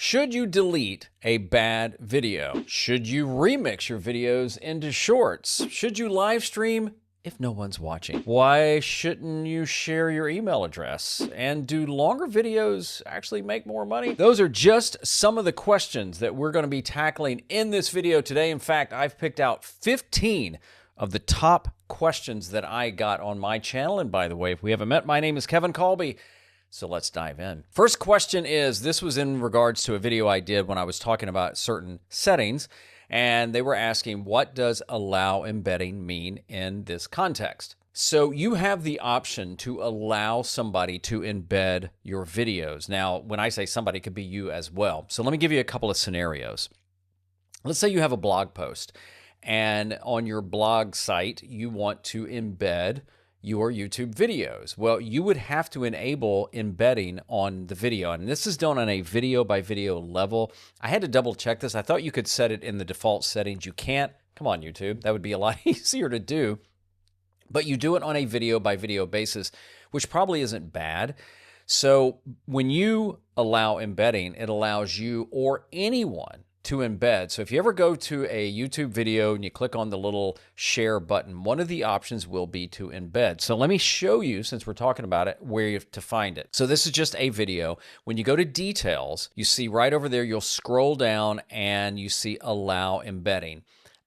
Should you delete a bad video? Should you remix your videos into shorts? Should you live stream if no one's watching? Why shouldn't you share your email address? And do longer videos actually make more money? Those are just some of the questions that we're going to be tackling in this video today. In fact, I've picked out 15 of the top questions that I got on my channel. And by the way, if we haven't met, my name is Kevin Colby. So let's dive in. First question is, this was in regards to a video I did when I was talking about certain settings, and they were asking, what does allow embedding mean in this context? So you have the option to allow somebody to embed your videos. Now, when I say somebody, it could be you as well. So let me give you a couple of scenarios. Let's say you have a blog post, and on your blog site, you want to embed your YouTube videos. Well, you would have to enable embedding on the video. And this is done on a video by video level. I had to double check this. I thought you could set it in the default settings. You can't. Come on, YouTube. That would be a lot easier to do. But you do it on a video by video basis, which probably isn't bad. So when you allow embedding, it allows you or anyone to embed. So if you ever go to a YouTube video and you click on the little share button, one of the options will be to embed. So let me show you, since we're talking about it, where you have to find it. So this is just a video. When you go to details, you see right over there, you'll scroll down and you see allow embedding.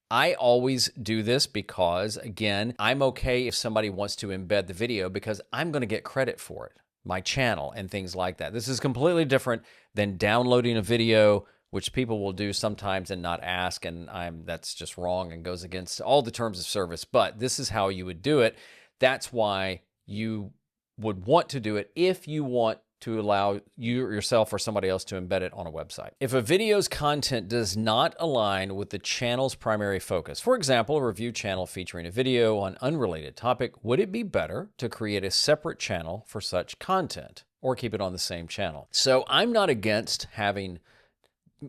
I always do this because, again, I'm okay if somebody wants to embed the video because I'm going to get credit for it, my channel and things like that. This is completely different than downloading a video, which people will do sometimes and not ask, and that's just wrong and goes against all the terms of service. But this is how you would do it. That's why you would want to do it if you want to allow you yourself or somebody else to embed it on a website. If a video's content does not align with the channel's primary focus, for example, a review channel featuring a video on unrelated topic, would it be better to create a separate channel for such content or keep it on the same channel? So I'm not against having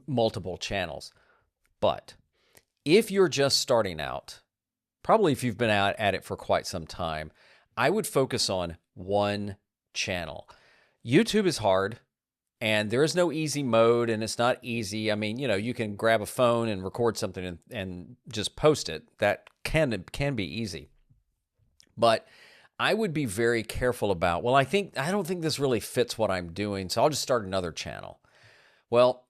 multiple channels, but if you're just starting out, probably if you've been out at it for quite some time, I would focus on one channel. YouTube is hard and there is no easy mode, and it's not easy. I mean, you can grab a phone and record something and just post it. That can be easy. But I would be very careful about, well, I don't think this really fits what I'm doing, so I'll just start another channel. Well,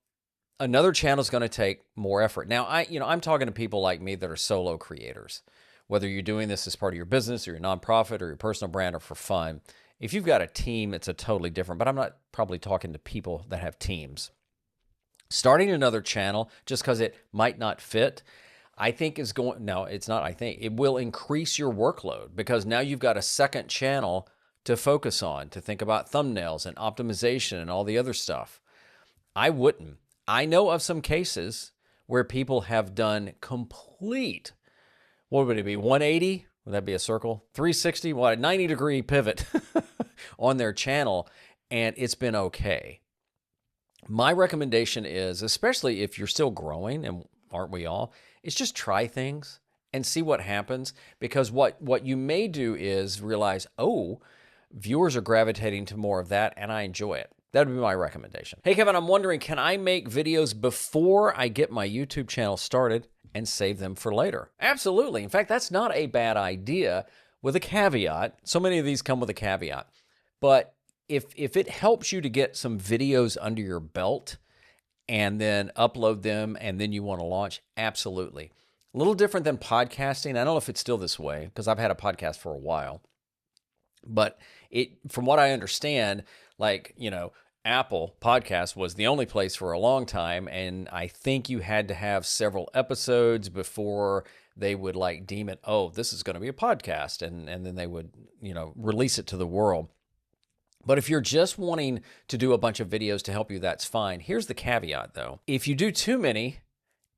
another channel is going to take more effort. Now, I'm talking to people like me that are solo creators. Whether you're doing this as part of your business or your nonprofit or your personal brand or for fun, if you've got a team, it's a totally different, but I'm not probably talking to people that have teams. Starting another channel just because it might not fit, I think is going, no, it's not, I think, it will increase your workload because now you've got a second channel to focus on, to think about thumbnails and optimization and all the other stuff. I wouldn't. I know of some cases where people have done complete, what would it be, 180? Would that be a circle? 360? What, a 90-degree pivot on their channel, and it's been okay. My recommendation is, especially if you're still growing, and aren't we all, is just try things and see what happens, because what you may do is realize, oh, viewers are gravitating to more of that, and I enjoy it. That would be my recommendation. Hey, Kevin, I'm wondering, can I make videos before I get my YouTube channel started and save them for later? Absolutely. In fact, that's not a bad idea, with a caveat. So many of these come with a caveat. But if it helps you to get some videos under your belt and then upload them and then you want to launch, absolutely. A little different than podcasting. I don't know if it's still this way because I've had a podcast for a while. But from what I understand, Apple Podcast was the only place for a long time, and I think you had to have several episodes before they would deem it, oh, this is going to be a podcast, and then they would, release it to the world. But if you're just wanting to do a bunch of videos to help you, that's fine. Here's the caveat, though. If you do too many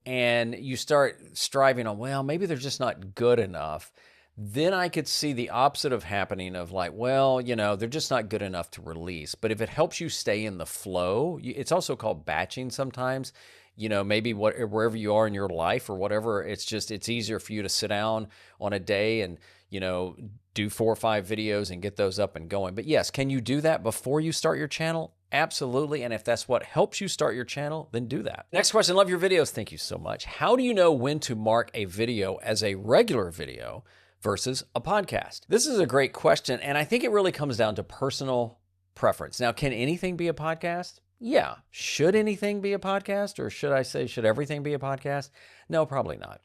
and you start striving on, well, maybe they're just not good enough, then I could see the opposite of happening of they're just not good enough to release. But if it helps you stay in the flow, it's also called batching sometimes. Maybe wherever you are in your life or whatever, it's easier for you to sit down on a day and, do 4 or 5 videos and get those up and going. But yes, can you do that before you start your channel? absolutely. And if that's what helps you start your channel, then do that. Next question, love your videos. Thank you so much. How do you know when to mark a video as a regular video versus a podcast? This is a great question, and I think it really comes down to personal preference. Now, can anything be a podcast? Yeah. Should anything be a podcast? Or should I say, should everything be a podcast? No, probably not.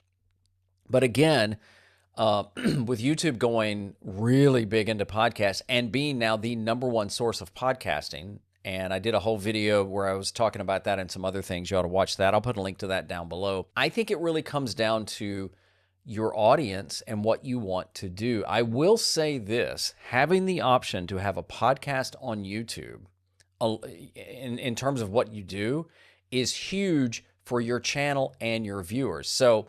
But again, with YouTube going really big into podcasts and being now the #1 source of podcasting, and I did a whole video where I was talking about that and some other things. You ought to watch that. I'll put a link to that down below. I think it really comes down to your audience and what you want to do. I will say this, having the option to have a podcast on YouTube in terms of what you do is huge for your channel and your viewers. So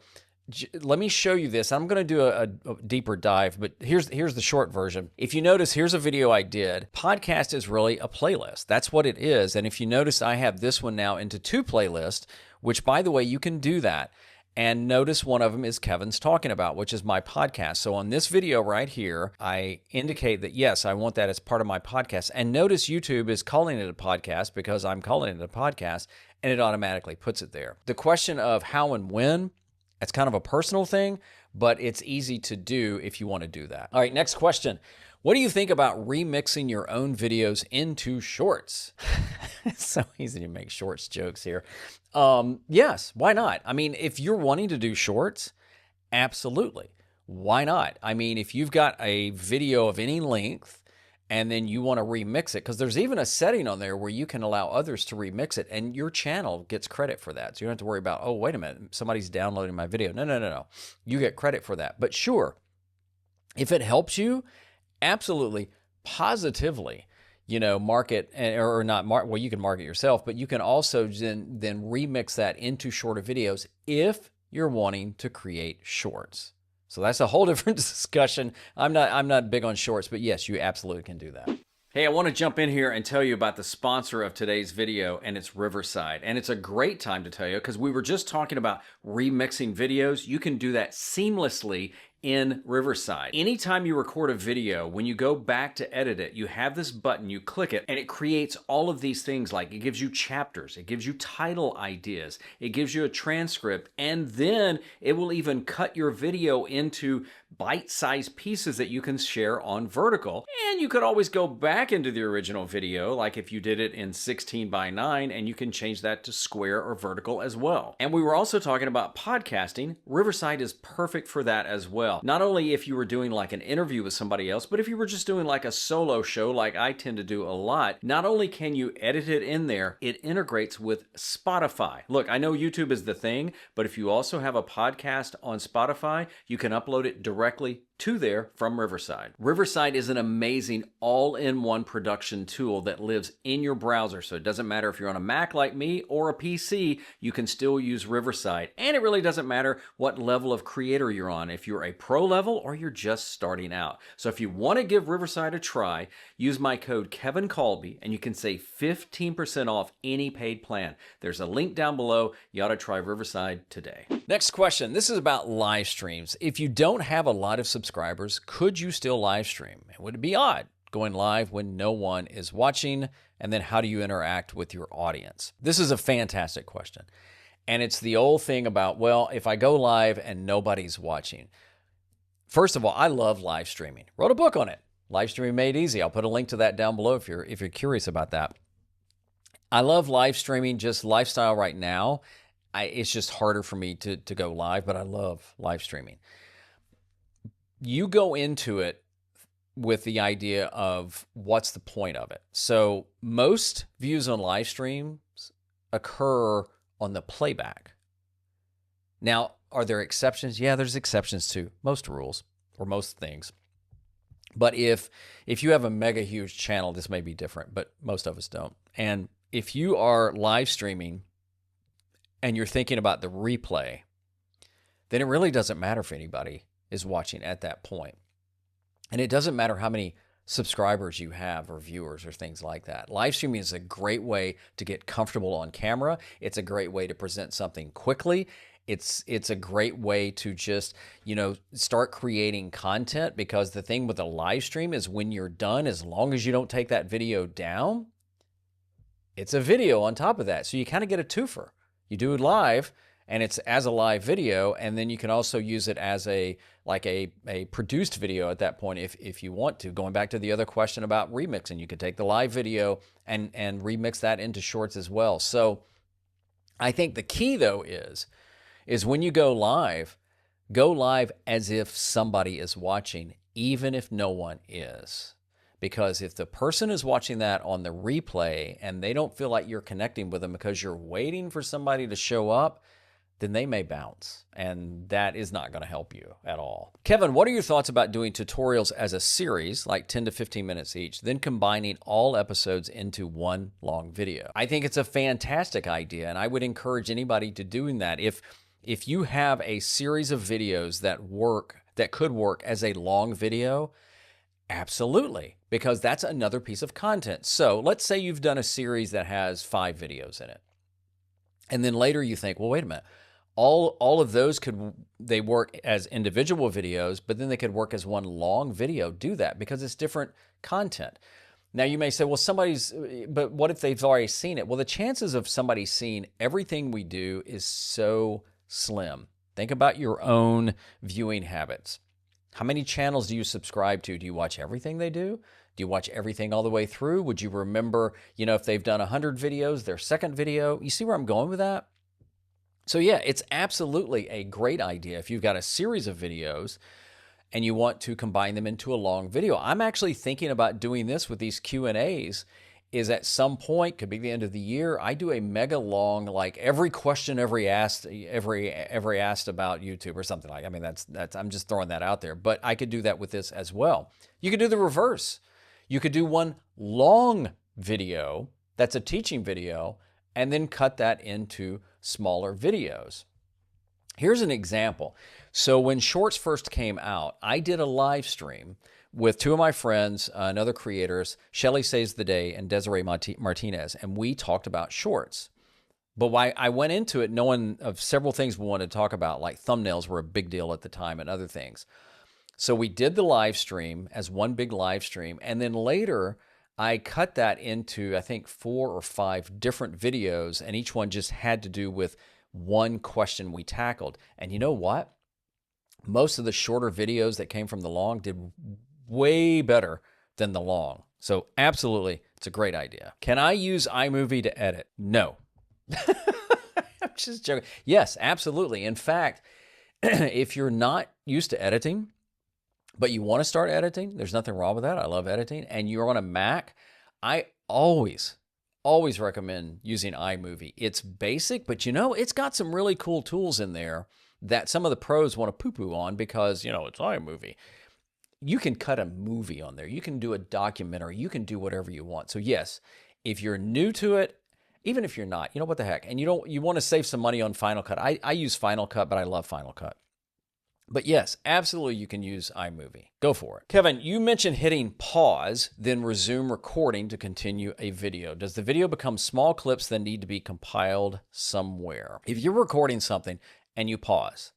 let me show you this. I'm going to do a deeper dive, but here's the short version. If you notice, here's a video I did. Podcast is really a playlist. That's what it is. And if you notice, I have this one now into 2 playlists, which, by the way, you can do that. And notice one of them is Kevin's Talking About, which is my podcast. So on this video right here, I indicate that, yes, I want that as part of my podcast. And notice YouTube is calling it a podcast because I'm calling it a podcast, and it automatically puts it there. The question of how and when, it's kind of a personal thing, but it's easy to do if you want to do that. All right, next question. What do you think about remixing your own videos into shorts? It's so easy to make shorts jokes here. Yes, why not? I mean, if you're wanting to do shorts, absolutely. Why not? I mean, if you've got a video of any length and then you want to remix it, because there's even a setting on there where you can allow others to remix it, and your channel gets credit for that. So you don't have to worry about, oh, wait a minute, somebody's downloading my video. No. You get credit for that. But sure, if it helps you, absolutely, positively, market, or not market, well, you can market yourself, but you can also then remix that into shorter videos if you're wanting to create shorts. So that's a whole different discussion. I'm not big on shorts, but yes, you absolutely can do that. Hey, I want to jump in here and tell you about the sponsor of today's video, and it's Riverside. And it's a great time to tell you because we were just talking about remixing videos. You can do that seamlessly in Riverside. Anytime you record a video, when you go back to edit it, you have this button, you click it, and it creates all of these things. Like it gives you chapters, it gives you title ideas, it gives you a transcript, and then it will even cut your video into bite-sized pieces that you can share on vertical. And you could always go back into the original video, like if you did it in 16:9, and you can change that to square or vertical as well. And we were also talking about podcasting. Riverside is perfect for that as well. Not only if you were doing like an interview with somebody else, but if you were just doing like a solo show like I tend to do a lot, not only can you edit it in there, it integrates with Spotify. Look, I know YouTube is the thing, but if you also have a podcast on Spotify, you can upload it directly to there from Riverside. Riverside is an amazing all-in-one production tool that lives in your browser. So it doesn't matter if you're on a Mac like me or a PC, you can still use Riverside. And it really doesn't matter what level of creator you're on, if you're a pro level or you're just starting out. So if you want to give Riverside a try, use my code Kevin Colby and you can save 15% off any paid plan. There's a link down below. You ought to try Riverside today. Next question. This is about live streams. If you don't have a lot of subscribers, could you still live stream? Would it be odd going live when no one is watching? And then how do you interact with your audience? This is a fantastic question. And it's the old thing about, well, if I go live and nobody's watching. First of all, I love live streaming. Wrote a book on it. Live streaming made easy. I'll put a link to that down below if you're curious about that. I love live streaming, just lifestyle right now. It's just harder for me to go live, but I love live streaming. You go into it with the idea of what's the point of it. So most views on live streams occur on the playback. Now, are there exceptions? Yeah, there's exceptions to most rules or most things. But if you have a mega huge channel, this may be different, but most of us don't. And if you are live streaming and you're thinking about the replay, then it really doesn't matter if anybody is watching at that point. And it doesn't matter how many subscribers you have or viewers or things like that. Live streaming is a great way to get comfortable on camera. It's a great way to present something quickly. It's a great way to just, start creating content, because the thing with a live stream is when you're done, as long as you don't take that video down, it's a video on top of that. So you kind of get a twofer. You do it live, and it's as a live video, and then you can also use it as a produced video at that point if you want to. Going back to the other question about remixing, you could take the live video and remix that into shorts as well. So I think the key though is when you go live as if somebody is watching, even if no one is. Because if the person is watching that on the replay and they don't feel like you're connecting with them because you're waiting for somebody to show up, then they may bounce, and that is not going to help you at all. Kevin, what are your thoughts about doing tutorials as a series, like 10 to 15 minutes each, then combining all episodes into one long video? I think it's a fantastic idea, and I would encourage anybody to doing that. If you have a series of videos that could work as a long video, absolutely, because that's another piece of content. So let's say you've done a series that has 5 videos in it, and then later you think, well, wait a minute. All of those they work as individual videos, but then they could work as one long video. Do that because it's different content. Now you may say, well, but what if they've already seen it? Well, the chances of somebody seeing everything we do is so slim. Think about your own viewing habits. How many channels do you subscribe to? Do you watch everything they do? Do you watch everything all the way through? Would you remember, if they've done 100 videos, their second video? You see where I'm going with that? So yeah, it's absolutely a great idea if you've got a series of videos and you want to combine them into a long video. I'm actually thinking about doing this with these Q&As, is at some point, could be the end of the year, I do a mega long, like every question ever asked about YouTube or something like. I mean, that's I'm just throwing that out there, but I could do that with this as well. You could do the reverse. You could do one long video that's a teaching video and then cut that into smaller videos. Here's an example. So when Shorts first came out, I did a live stream with 2 of my friends and other creators, Shelly Saves the Day and Desiree Martinez, and we talked about Shorts. But why I went into it knowing of several things we wanted to talk about, like thumbnails were a big deal at the time and other things. So we did the live stream as one big live stream, and then later I cut that into, I think, 4 or 5 different videos, and each one just had to do with one question we tackled. And you know what? Most of the shorter videos that came from the long did way better than the long. So absolutely, it's a great idea. Can I use iMovie to edit? No. I'm just joking. Yes, absolutely. In fact, if you're not used to editing, but you want to start editing, there's nothing wrong with that. I love editing. And you're on a Mac, I always recommend using iMovie. It's basic, but it's got some really cool tools in there that some of the pros want to poo-poo on because, it's iMovie. You can cut a movie on there. You can do a documentary. You can do whatever you want. So yes, if you're new to it, even if you're not, what the heck? And you want to save some money on Final Cut. I use Final Cut, but I love Final Cut. But yes, absolutely you can use iMovie. Go for it. Kevin, you mentioned hitting pause, then resume recording to continue a video. Does the video become small clips that need to be compiled somewhere? If you're recording something and you pause,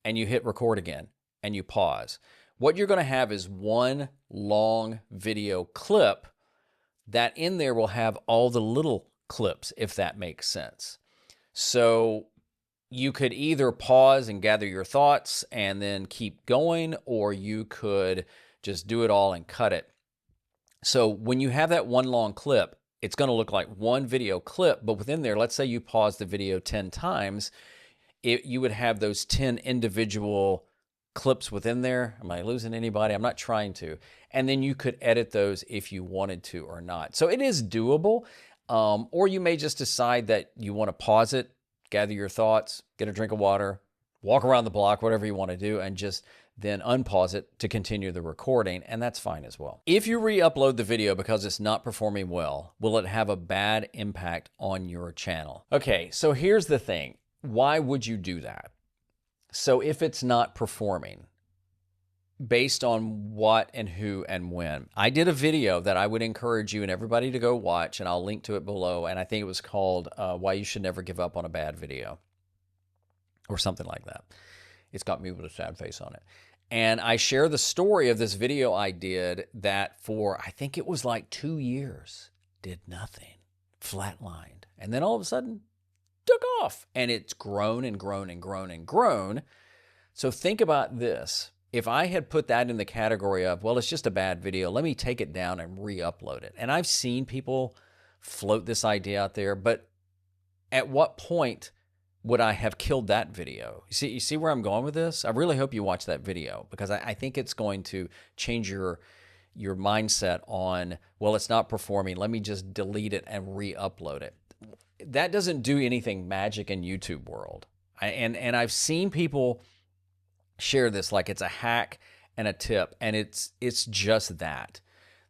and you hit record again, and you pause, what you're going to have is one long video clip that in there will have all the little clips, if that makes sense. So you could either pause and gather your thoughts and then keep going, or you could just do it all and cut it. So when you have that one long clip, it's going to look like one video clip, but within there, let's say you pause the video 10 times, you would have those 10 individual clips within there. Am I losing anybody? I'm not trying to. And then you could edit those if you wanted to or not. So it is doable, or you may just decide that you want to pause it, gather your thoughts, get a drink of water, walk around the block, whatever you want to do, and just then unpause it to continue the recording, and that's fine as well. If you re-upload the video because it's not performing well, will it have a bad impact on your channel? Okay, so here's the thing. Why would you do that? So if it's not performing, based on what and who and when. I did a video that I would encourage you and everybody to go watch, and I'll link to it below, and I think it was called Why You Should Never Give Up on a Bad Video, or something like that. It's got me with a sad face on it. And I share the story of this video I did that for, I think it was like 2 years, did nothing. flatlined. And then all of a sudden, took off. And it's grown and grown and grown and grown. So think about this. If I had put that in the category of, well, it's just a bad video, let me take it down and re-upload it. And I've seen people float this idea out there, but at what point would I have killed that video? You see where I'm going with this? I really hope you watch that video, because I think it's going to change your mindset on, well, it's not performing, let me just delete it and re-upload it. That doesn't do anything magic in YouTube world. And I've seen people share this like it's a hack and a tip, and it's just that.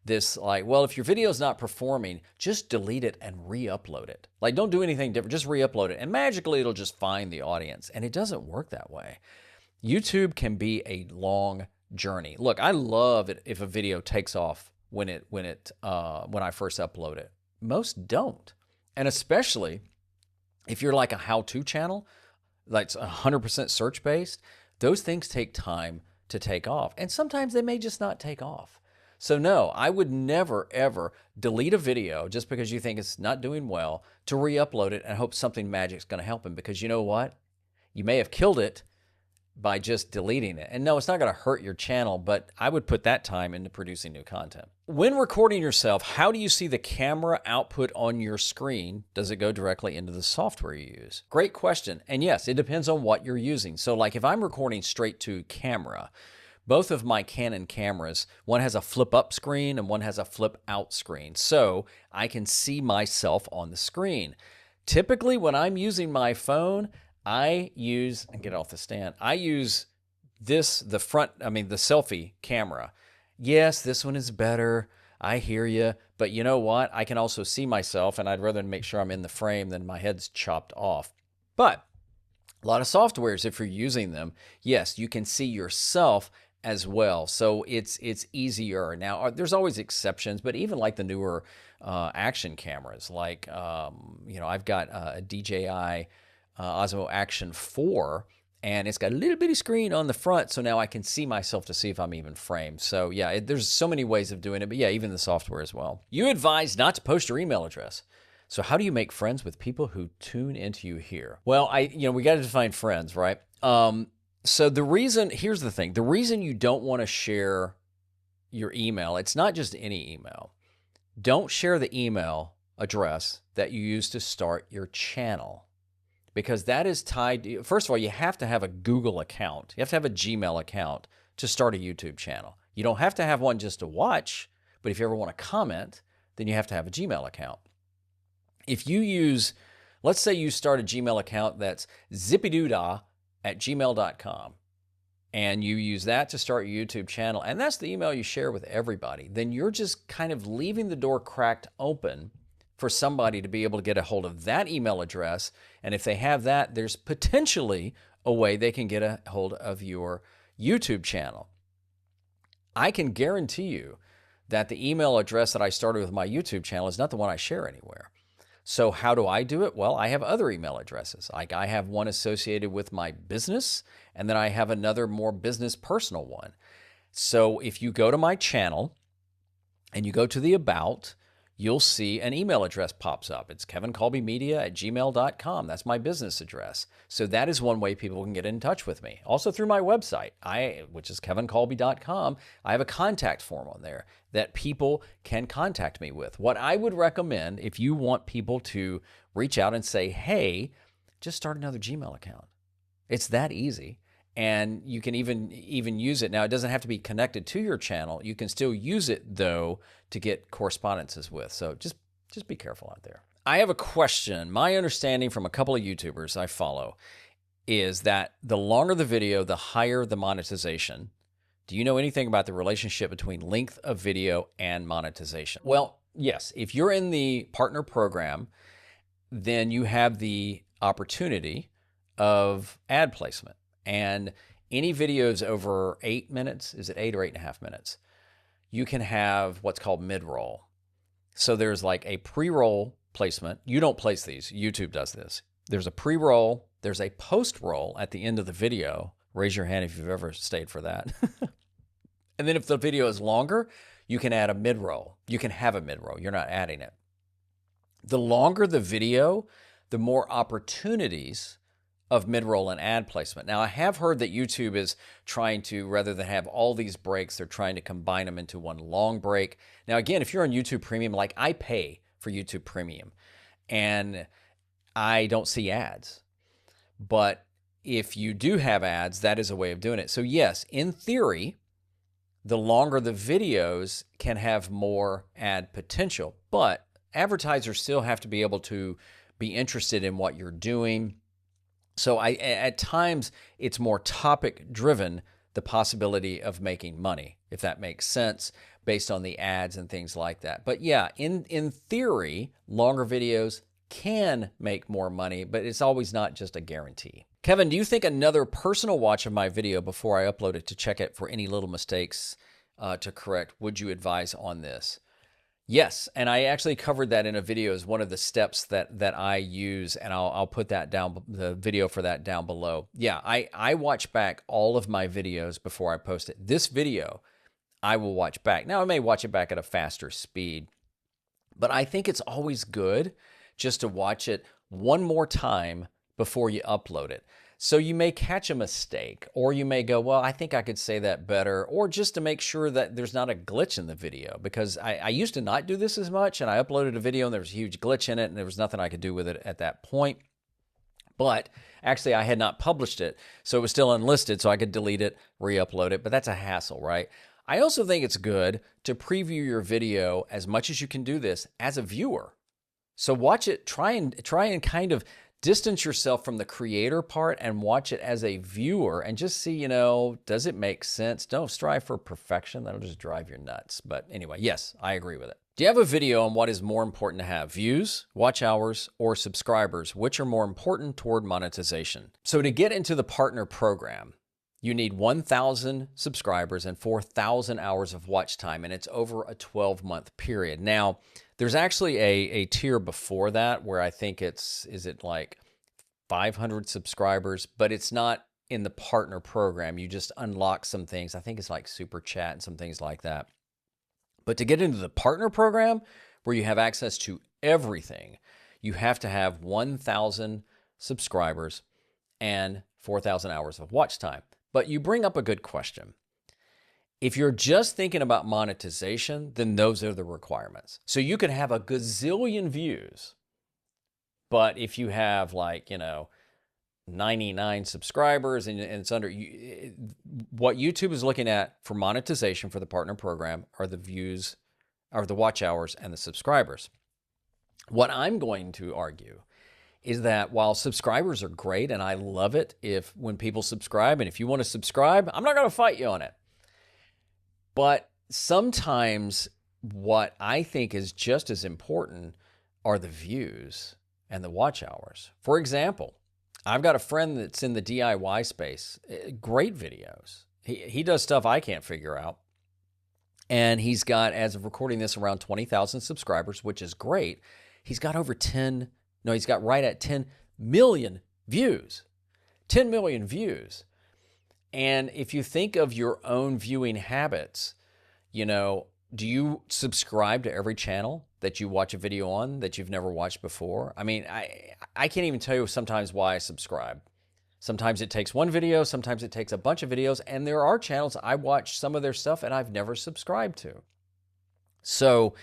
This like, well, if your video is not performing, just delete it and re-upload it. Like, don't do anything different, just re-upload it, and magically it'll just find the audience. And it doesn't work that way. YouTube can be a long journey. Look, I love it if a video takes off when I first upload it. Most don't. And especially if you're like a how-to channel, like 100% search-based, those things take time to take off. And sometimes they may just not take off. So no, I would never, ever delete a video just because you think it's not doing well to re-upload it and hope something magic's going to help him. Because you know what? You may have killed it by just deleting it. And no, it's not going to hurt your channel, but I would put that time into producing new content. When recording yourself, how do you see the camera output on your screen? Does it go directly into the software you use? Great question. And yes, it depends on what you're using. So like if I'm recording straight to camera, both of my Canon cameras, one has a flip up screen and one has a flip out screen. So I can see myself on the screen. Typically when I'm using my phone, I use the selfie camera. Yes, this one is better. I hear you. But you know what? I can also see myself, and I'd rather make sure I'm in the frame than my head's chopped off. But a lot of softwares, if you're using them, yes, you can see yourself as well. So it's easier. Now, there's always exceptions, but even like the newer action cameras, like, I've got a DJI Osmo Action 4, and it's got a little bitty screen on the front, so now I can see myself to see if I'm even framed. So yeah, there's so many ways of doing it, but yeah, even the software as well. You advise not to post your email address. So how do you make friends with people who tune into you here? Well, we got to define friends, right? So here's the thing. The reason you don't want to share your email, it's not just any email. Don't share the email address that you use to start your channel, because that is tied to, first of all, you have to have a Google account. You have to have a Gmail account to start a YouTube channel. You don't have to have one just to watch, but if you ever want to comment, then you have to have a Gmail account. If you use, let's say you start a Gmail account that's zippydoodah@gmail.com, and you use that to start your YouTube channel, and that's the email you share with everybody, then you're just kind of leaving the door cracked open for somebody to be able to get a hold of that email address. And if they have that, there's potentially a way they can get a hold of your YouTube channel. I can guarantee you that the email address that I started with my YouTube channel is not the one I share anywhere. So how do I do it? Well, I have other email addresses. Like I have one associated with my business, and then I have another more business personal one. So if you go to my channel and you go to the About, you'll see an email address pops up. It's kevincolbymedia@gmail.com. That's my business address. So that is one way people can get in touch with me. Also through my website, which is kevincolby.com, I have a contact form on there that people can contact me with. What I would recommend, if you want people to reach out and say, hey, just start another Gmail account. It's that easy. And you can even use it. Now, it doesn't have to be connected to your channel. You can still use it, though, to get correspondences with. So just be careful out there. I have a question. My understanding from a couple of YouTubers I follow is that the longer the video, the higher the monetization. Do you know anything about the relationship between length of video and monetization? Well, yes. If you're in the partner program, then you have the opportunity of ad placement. And any videos over 8 minutes, is it 8 or 8.5 minutes? You can have what's called mid-roll. So there's like a pre-roll placement. You don't place these. YouTube does this. There's a pre-roll. There's a post-roll at the end of the video. Raise your hand if you've ever stayed for that. And then if the video is longer, you can add a mid-roll. You can have a mid-roll. You're not adding it. The longer the video, the more opportunities of mid-roll and ad placement. Now, I have heard that YouTube is trying to, rather than have all these breaks, they're trying to combine them into one long break. Now, again, if you're on YouTube Premium, like I pay for YouTube Premium, and I don't see ads. But if you do have ads, that is a way of doing it. So yes, in theory, the longer the videos can have more ad potential, but advertisers still have to be able to be interested in what you're doing. So at times it's more topic driven, the possibility of making money, if that makes sense, based on the ads and things like that. But yeah, in theory, longer videos can make more money, but it's always not just a guarantee. Kevin, do you think another personal watch of my video before I upload it to check it for any little mistakes to correct? Would you advise on this? Yes, and I actually covered that in a video as one of the steps that I use, and I'll put that down, the video for that down below. Yeah, I watch back all of my videos before I post it. This video, I will watch back. Now, I may watch it back at a faster speed, but I think it's always good just to watch it one more time before you upload it. So you may catch a mistake, or you may go, well, I think I could say that better, or just to make sure that there's not a glitch in the video, because I used to not do this as much, and I uploaded a video and there was a huge glitch in it and there was nothing I could do with it at that point. But actually I had not published it, so it was still unlisted, so I could delete it, re-upload it, but that's a hassle, right? I also think it's good to preview your video as much as you can do this as a viewer. So watch it, try and kind of distance yourself from the creator part and watch it as a viewer and just see, does it make sense? Don't strive for perfection. That'll just drive you nuts. But anyway, yes, I agree with it. Do you have a video on what is more important to have? Views, watch hours, or subscribers? Which are more important toward monetization? So to get into the partner program, you need 1,000 subscribers and 4,000 hours of watch time, and it's over a 12-month period. Now, there's actually a tier before that where I think is it like 500 subscribers, but it's not in the partner program. You just unlock some things. I think it's like super chat and some things like that. But to get into the partner program where you have access to everything, you have to have 1,000 subscribers and 4,000 hours of watch time. But you bring up a good question. If you're just thinking about monetization, then those are the requirements. So you could have a gazillion views, but if you have 99 subscribers and it's under, what YouTube is looking at for monetization for the partner program are the views, are the watch hours and the subscribers. What I'm going to argue is that while subscribers are great, and I love it when people subscribe, and if you want to subscribe, I'm not going to fight you on it. But sometimes what I think is just as important are the views and the watch hours. For example, I've got a friend that's in the DIY space, great videos. He does stuff I can't figure out. And he's got, as of recording this, around 20,000 subscribers, which is great. He's got he's got right at 10 million views. 10 million views. And if you think of your own viewing habits, do you subscribe to every channel that you watch a video on that you've never watched before? I mean, I can't even tell you sometimes why I subscribe. Sometimes it takes one video, sometimes it takes a bunch of videos, and there are channels I watch some of their stuff and I've never subscribed to. So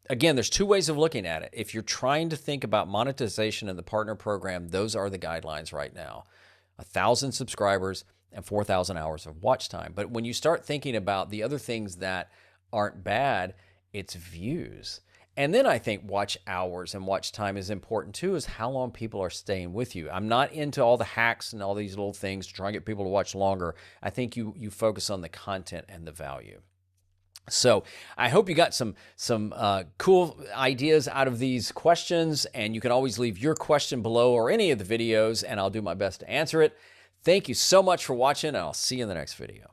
again, there's two ways of looking at it. If you're trying to think about monetization in the partner program, those are the guidelines right now. 1,000 subscribers and 4,000 hours of watch time. But when you start thinking about the other things that aren't bad, it's views. And then I think watch hours and watch time is important too, is how long people are staying with you. I'm not into all the hacks and all these little things to try and get people to watch longer. I think you focus on the content and the value. So I hope you got some cool ideas out of these questions, and you can always leave your question below or any of the videos, and I'll do my best to answer it. Thank you so much for watching, and I'll see you in the next video.